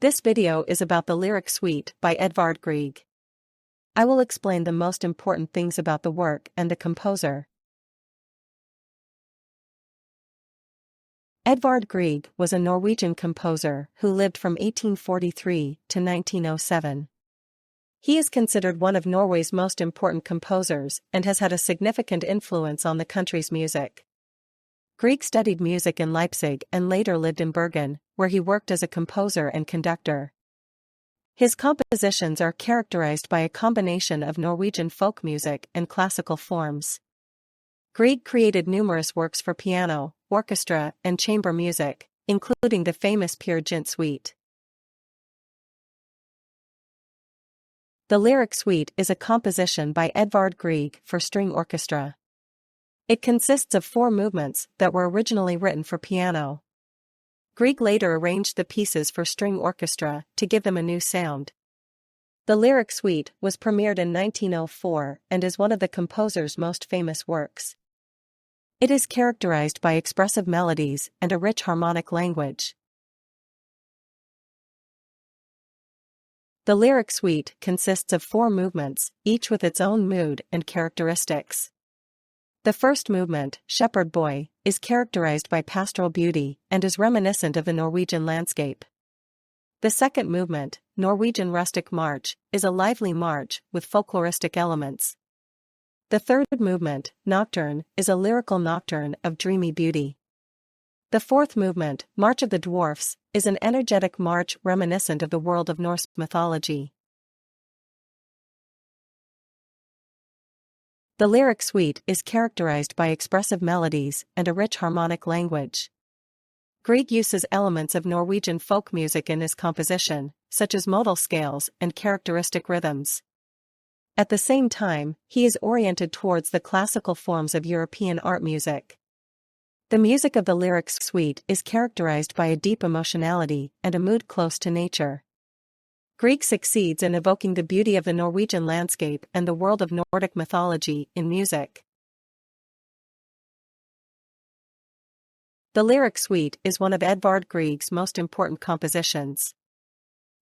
This video is about the lyric suite by Edvard Grieg. I will explain the most important things about the work and the composer. Edvard Grieg was a Norwegian composer who lived from 1843 to 1907. He is considered one of Norway's most important composers and has had a significant influence on the country's music. Grieg studied music in Leipzig and later lived in Bergen, where he worked as a composer and conductor. His compositions are characterized by a combination of Norwegian folk music and classical forms. Grieg created numerous works for piano, orchestra, and chamber music, including the famous Peer Gynt Suite. The Lyric Suite is a composition by Edvard Grieg for string orchestra. It consists of 4 movements that were originally written for piano. Grieg later arranged the pieces for string orchestra to give them a new sound. The Lyric Suite was premiered in 1904 and is one of the composer's most famous works. It is characterized by expressive melodies and a rich harmonic language. The Lyric Suite consists of 4 movements, each with its own mood and characteristics. The first movement, Shepherd Boy, is characterized by pastoral beauty and is reminiscent of the Norwegian landscape. The second movement, Norwegian Rustic March, is a lively march with folkloristic elements. The third movement, Nocturne, is a lyrical nocturne of dreamy beauty. The fourth movement, March of the Dwarfs, is an energetic march reminiscent of the world of Norse mythology. The Lyric Suite is characterized by expressive melodies and a rich harmonic language. Grieg uses elements of Norwegian folk music in his composition, such as modal scales and characteristic rhythms. At the same time, he is oriented towards the classical forms of European art music. The music of the Lyric Suite is characterized by a deep emotionality and a mood close to nature. Grieg succeeds in evoking the beauty of the Norwegian landscape and the world of Nordic mythology in music. The Lyric Suite is one of Edvard Grieg's most important compositions.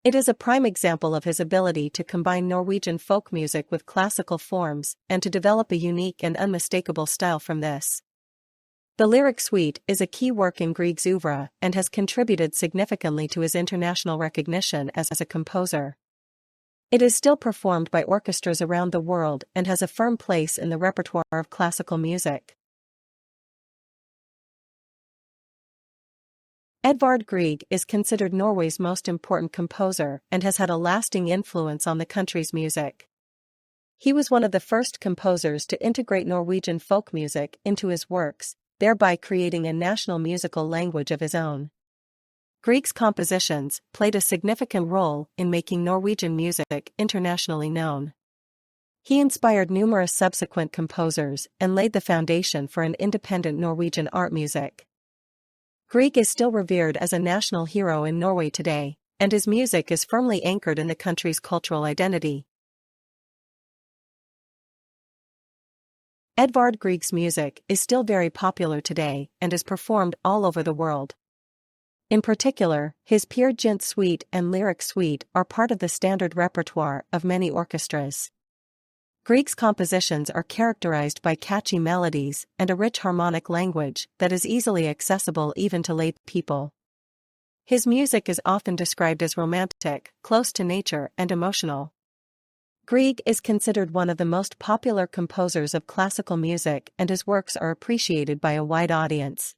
It is a prime example of his ability to combine Norwegian folk music with classical forms and to develop a unique and unmistakable style from this. The Lyric Suite is a key work in Grieg's oeuvre and has contributed significantly to his international recognition as a composer. It is still performed by orchestras around the world and has a firm place in the repertoire of classical music. Edvard Grieg is considered Norway's most important composer and has had a lasting influence on the country's music. He was one of the first composers to integrate Norwegian folk music into his works, thereby creating a national musical language of his own. Grieg's compositions played a significant role in making Norwegian music internationally known. He inspired numerous subsequent composers and laid the foundation for an independent Norwegian art music. Grieg is still revered as a national hero in Norway today, and his music is firmly anchored in the country's cultural identity. Edvard Grieg's music is still very popular today and is performed all over the world. In particular, his Peer Gynt Suite and Lyric Suite are part of the standard repertoire of many orchestras. Grieg's compositions are characterized by catchy melodies and a rich harmonic language that is easily accessible even to lay people. His music is often described as romantic, close to nature, and emotional. Grieg is considered one of the most popular composers of classical music and his works are appreciated by a wide audience.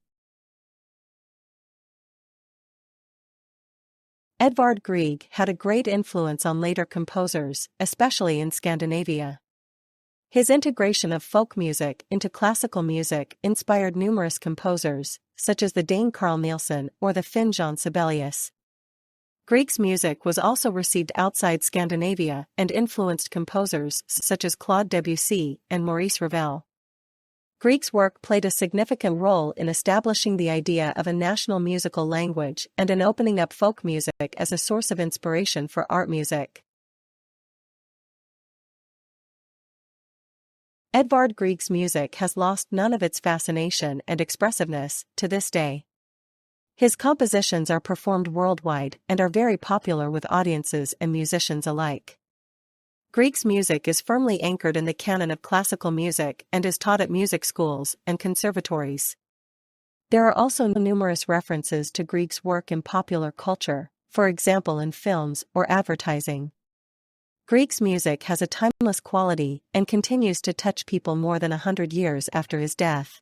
Edvard Grieg had a great influence on later composers, especially in Scandinavia. His integration of folk music into classical music inspired numerous composers, such as the Dane Carl Nielsen or the Finn Jean Sibelius. Grieg's music was also received outside Scandinavia and influenced composers such as Claude Debussy and Maurice Ravel. Grieg's work played a significant role in establishing the idea of a national musical language and in opening up folk music as a source of inspiration for art music. Edvard Grieg's music has lost none of its fascination and expressiveness to this day. His compositions are performed worldwide and are very popular with audiences and musicians alike. Grieg's music is firmly anchored in the canon of classical music and is taught at music schools and conservatories. There are also numerous references to Grieg's work in popular culture, for example in films or advertising. Grieg's music has a timeless quality and continues to touch people more than 100 years after his death.